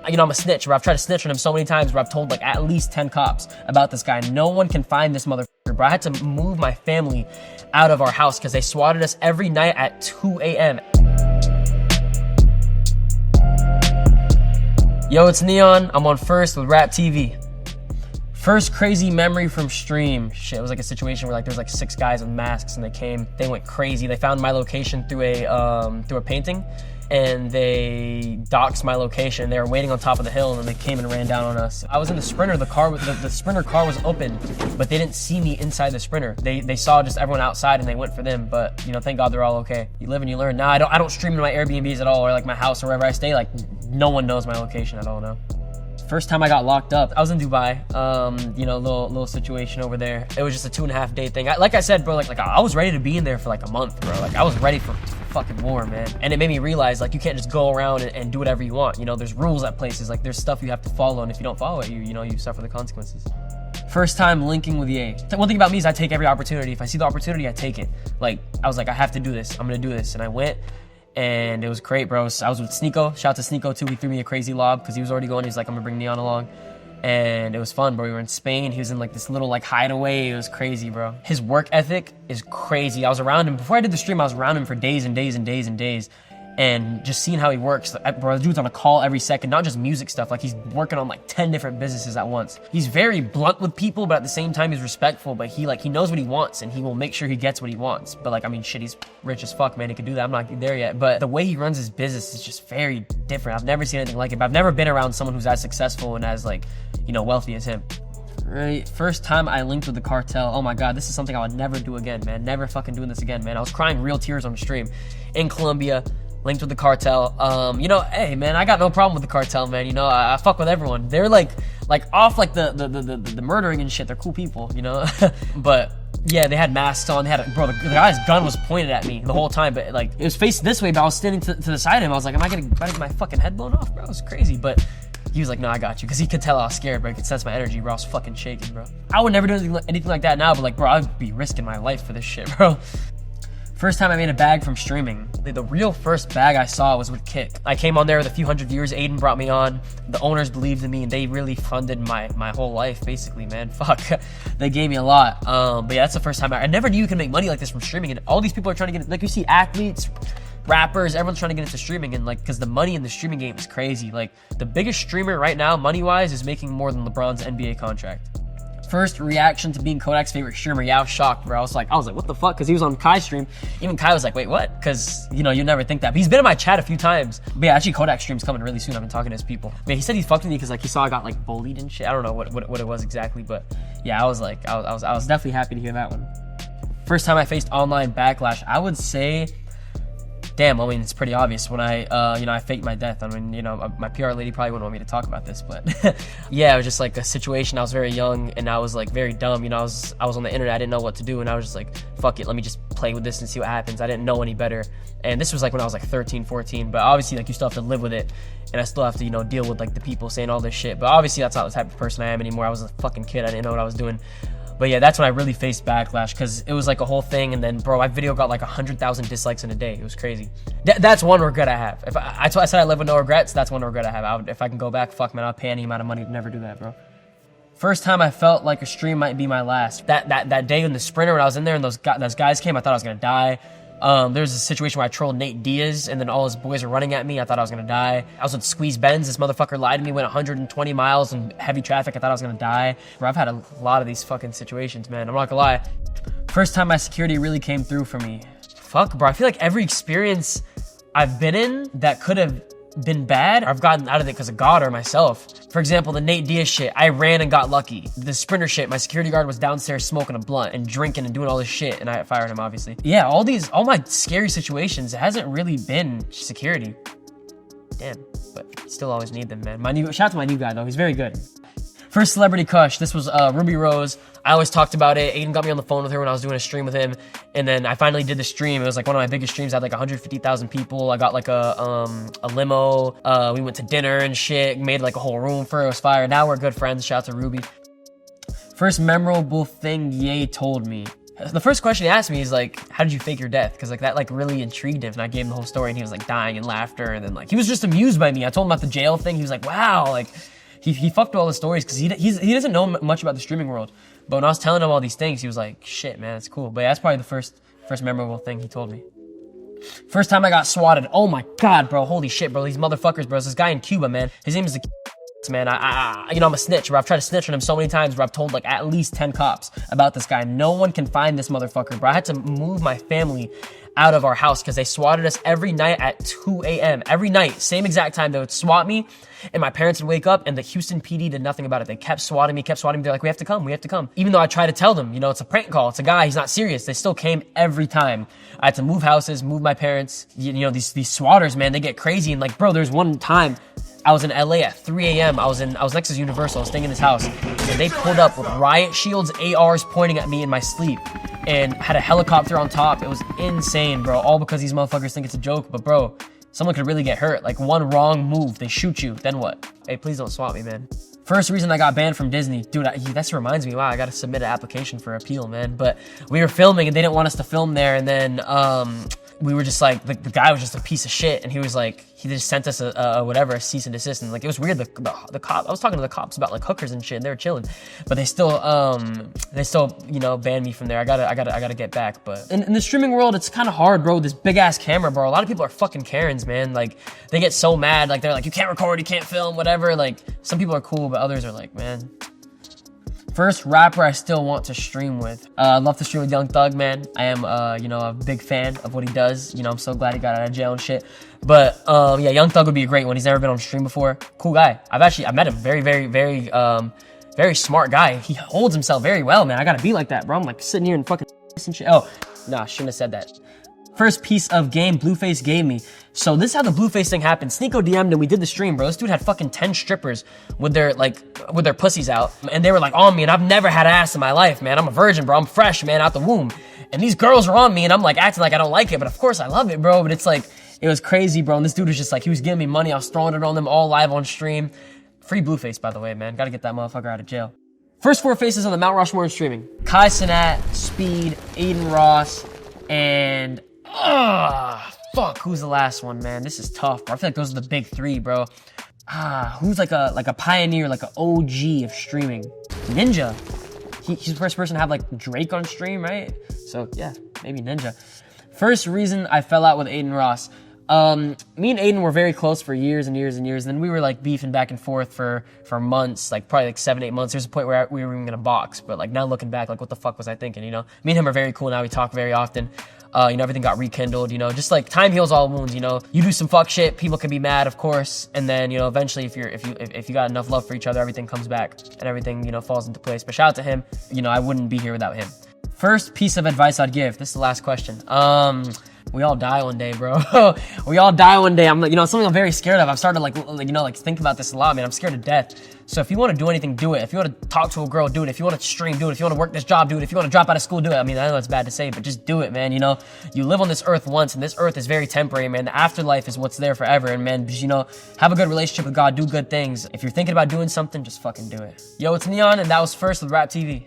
you know, I'm a snitch, bro. I've tried to snitch on him so many times where I've told like at least 10 cops about this guy. No one can find this motherfucker, bro. I had to move my family out of our house because they swatted us every night at 2 a.m. Yo, it's N3on. I'm on First with RapTV. First crazy memory from stream. Shit, it was like a situation where like there's like 6 guys with masks and they went crazy. They found my location through a painting, and they doxed my location. They were waiting on top of the hill, and then they came and ran down on us. I was in the Sprinter. The Sprinter car was open, but they didn't see me inside the Sprinter. They saw just everyone outside, and they went for them. But you know, thank God they're all okay. You live and you learn. Now I don't stream in my Airbnbs at all, or like my house or wherever I stay. Like no one knows my location at all now. First time I got locked up, I was in Dubai. You know, little situation over there. It was just a 2.5 day thing. Like I said, bro, like I was ready to be in there for like a month, bro. Like I was ready for fucking war, man. And it made me realize like you can't just go around and do whatever you want. You know, there's rules at places. Like there's stuff you have to follow, and if you don't follow it, you know, you suffer the consequences. First time linking with Ye. One thing about me is I take every opportunity. If I see the opportunity, I take it. Like I was like, I have to do this. I'm gonna do this, and I went. And it was great, bro. I was with Sneeko. Shout out to Sneeko too. He threw me a crazy lob because he was already going. He was like, I'm gonna bring N3on along. And it was fun, bro. We were in Spain. He was in like this little like hideaway. It was crazy, bro. His work ethic is crazy. I was around him. Before I did the stream, I was around him for days and days and days and days. And just seeing how he works, bro, the dude's on a call every second, not just music stuff. Like he's working on like 10 different businesses at once. He's very blunt with people, but at the same time, he's respectful. But he knows what he wants, and he will make sure he gets what he wants. But like, I mean, shit, he's rich as fuck, man. He could do that. I'm not there yet. But the way he runs his business is just very different. I've never seen anything like it. But I've never been around someone who's as successful and as like, you know, wealthy as him. Right, first time I linked with the Cartel. Oh my God, this is something I would never do again, man. Never fucking doing this again, man. I was crying real tears on the stream in Colombia. Linked with the Cartel. You know, hey man, I got no problem with the Cartel, man. You know, I fuck with everyone. They're like off like the murdering and shit. They're cool people, you know. But yeah, they had masks on. They had bro, the guy's gun was pointed at me the whole time, but like it was facing this way. But I was standing to the side of him. I was like, am I getting my fucking head blown off, bro? It was crazy, but. He was like, no, I got you. Because he could tell I was scared, bro. He could sense my energy, bro. I was fucking shaking, bro. I would never do anything like that now, but like, bro, I would be risking my life for this shit, bro. First time I made a bag from streaming. The real first bag I saw was with Kick. I came on there with a few hundred viewers. Adin brought me on. The owners believed in me, and they really funded my whole life, basically, man. Fuck. They gave me a lot. But yeah, that's the first time I never knew you could make money like this from streaming. And all these people are trying to get, like you see athletes, rappers, everyone's trying to get into streaming, and like, because the money in the streaming game is crazy. Like, the biggest streamer right now, money-wise, is making more than LeBron's NBA contract. First reaction to being Kodak's favorite streamer, yeah, I was shocked, bro. I was like, what the fuck? Because he was on Kai's stream. Even Kai was like, wait, what? Because, you know, you never think that. But he's been in my chat a few times. But yeah, actually, Kodak's stream's coming really soon. I've been talking to his people. But he said he fucked with me because like he saw I got like bullied and shit. I don't know what it was exactly, but yeah, I was definitely happy to hear that one. First time I faced online backlash, I would say. Damn, I mean, it's pretty obvious when I faked my death. I mean, you know, my PR lady probably wouldn't want me to talk about this, but yeah, it was just like a situation. I was very young and I was like very dumb. You know, I was on the internet. I didn't know what to do, and I was just like, fuck it, let me just play with this and see what happens. I didn't know any better. And this was like when I was like 13, 14, but obviously like you still have to live with it, and I still have to, you know, deal with like the people saying all this shit. But obviously that's not the type of person I am anymore. I was a fucking kid. I didn't know what I was doing. But yeah, that's when I really faced backlash, because it was like a whole thing, and then, bro, my video got like 100,000 dislikes in a day. It was crazy. That's one regret I have. If I said I live with no regrets, that's one regret I have. If I can go back, fuck, man, I'd pay any amount of money to never do that, bro. First time I felt like a stream might be my last. That day in the Sprinter when I was in there and those guys came, I thought I was gonna die. There was a situation where I trolled Nate Diaz, and then all his boys were running at me. I thought I was gonna die. I was with Squeeze Benz. This motherfucker lied to me, went 120 miles in heavy traffic. I thought I was gonna die. Bro, I've had a lot of these fucking situations, man. I'm not gonna lie. First time my security really came through for me. Fuck, bro. I feel like every experience I've been in that could have been bad, I've gotten out of it because of God or myself. For example, the Nate Diaz shit, I ran and got lucky. The Sprinter shit, my security guard was downstairs smoking a blunt and drinking and doing all this shit, and I fired him, obviously. Yeah, all my scary situations, it hasn't really been security. Damn, but you still always need them, man. Shout out to my new guy, though. He's very good. First celebrity crush, this was Ruby Rose. I always talked about it. Adin got me on the phone with her when I was doing a stream with him, and then I finally did the stream. It was like one of my biggest streams. I had like 150,000 people. I got like a limo. We went to dinner and shit. Made like a whole room for it. It was fire. Now we're good friends. Shout out to Ruby. First memorable thing Ye told me. The first question he asked me is like, how did you fake your death? Because like that like really intrigued him, and I gave him the whole story, and he was like dying in laughter, and then like he was just amused by me. I told him about the jail thing. He was like, wow, like he fucked with all the stories because he doesn't know much about the streaming world. But when I was telling him all these things, he was like, shit, man, it's cool. But yeah, that's probably the first memorable thing he told me. First time I got swatted. Oh my god, bro, holy shit, bro, these motherfuckers, bro. There's this guy in Cuba, man. His name is the man. I'm a snitch, bro. I've tried to snitch on him so many times, bro. I've told like at least 10 cops about this guy. No one can find this motherfucker, bro. I had to move my family out of our house because they swatted us every night at 2 a.m. Every night, same exact time. They would swat me, and my parents would wake up, and the Houston PD did nothing about it. They kept swatting me. They're like, we have to come. Even though I tried to tell them, you know, it's a prank call. It's a guy. He's not serious. They still came every time. I had to move houses, move my parents. You know, these swatters, man, they get crazy. And like, bro, there's one time I was in LA at 3 a.m. I was next to Universal. I was staying in this house, and they pulled up with riot shields, ARs pointing at me in my sleep, and had a helicopter on top. It was insane, bro. All because these motherfuckers think it's a joke, but bro, someone could really get hurt. Like one wrong move, they shoot you. Then what? Hey, please don't swat me, man. First reason I got banned from Disney, dude. That reminds me. Wow, I gotta submit an application for appeal, man. But we were filming, and they didn't want us to film there, and then we were just like, the guy was just a piece of shit, and he was like, he just sent us a cease and desist, and like, it was weird, the cop, I was talking to the cops about like hookers and shit, and they were chilling, but they still, you know, banned me from there. I gotta get back. But in the streaming world, it's kind of hard, bro. This big ass camera, bro. A lot of people are fucking Karens, man. Like, they get so mad, like, they're like, you can't record, you can't film, whatever. Like, some people are cool, but others are like, man. First rapper I still want to stream with. I'd love to stream with Young Thug, man. I am, you know, a big fan of what he does. You know, I'm so glad he got out of jail and shit. But, yeah, Young Thug would be a great one. He's never been on stream before. Cool guy. I met him. Very smart guy. He holds himself very well, man. I gotta be like that, bro. I'm like sitting here and fucking and shit. Oh, nah, shouldn't have said that. First piece of game Blueface gave me. So this is how the Blueface thing happened. Sneeko DM'd and we did the stream, bro. This dude had fucking 10 strippers with their pussies out. And they were like on me, and I've never had ass in my life, man. I'm a virgin, bro. I'm fresh, man, out the womb. And these girls were on me, and I'm like acting like I don't like it, but of course I love it, bro. But it's like, it was crazy, bro. And this dude was just like, he was giving me money. I was throwing it on them all live on stream. Free Blueface, by the way, man. Gotta get that motherfucker out of jail. First 4 faces on the Mount Rushmore of streaming. Kai Cenat, Speed, Adin Ross, and fuck, who's the last one, man? This is tough, bro. I feel like those are the big 3, bro. Who's like a pioneer, like an OG of streaming? Ninja. He's the first person to have like Drake on stream, right? So yeah, maybe Ninja. First reason I fell out with Adin Ross. Me and Adin were very close for years and years and years, and then we were like beefing back and forth for months, like probably like 7-8 months. There's a point where we were even gonna box, but like now looking back, like what the fuck was I thinking, you know? Me and him are very cool now, we talk very often. You know, everything got rekindled, you know, just like time heals all wounds, you know. You do some fuck shit, people can be mad, of course, and then, you know, eventually if you got enough love for each other, everything comes back and everything, you know, falls into place. But shout out to him, you know, I wouldn't be here without him. First piece of advice I'd give, this is the last question. We all die one day, bro. We all die one day. I'm like, you know, something I'm very scared of. I've started like, you know, like think about this a lot, man. I'm scared to death. So if you want to do anything, do it. If you want to talk to a girl, do it. If you want to stream, do it. If you want to work this job, do it. If you want to drop out of school, do it. I mean, I know it's bad to say, but just do it, man. You know, you live on this earth once, and this earth is very temporary, man. The afterlife is what's there forever. And man, just, you know, have a good relationship with God, do good things. If you're thinking about doing something, just fucking do it. Yo, it's N3on, and that was First with RapTV.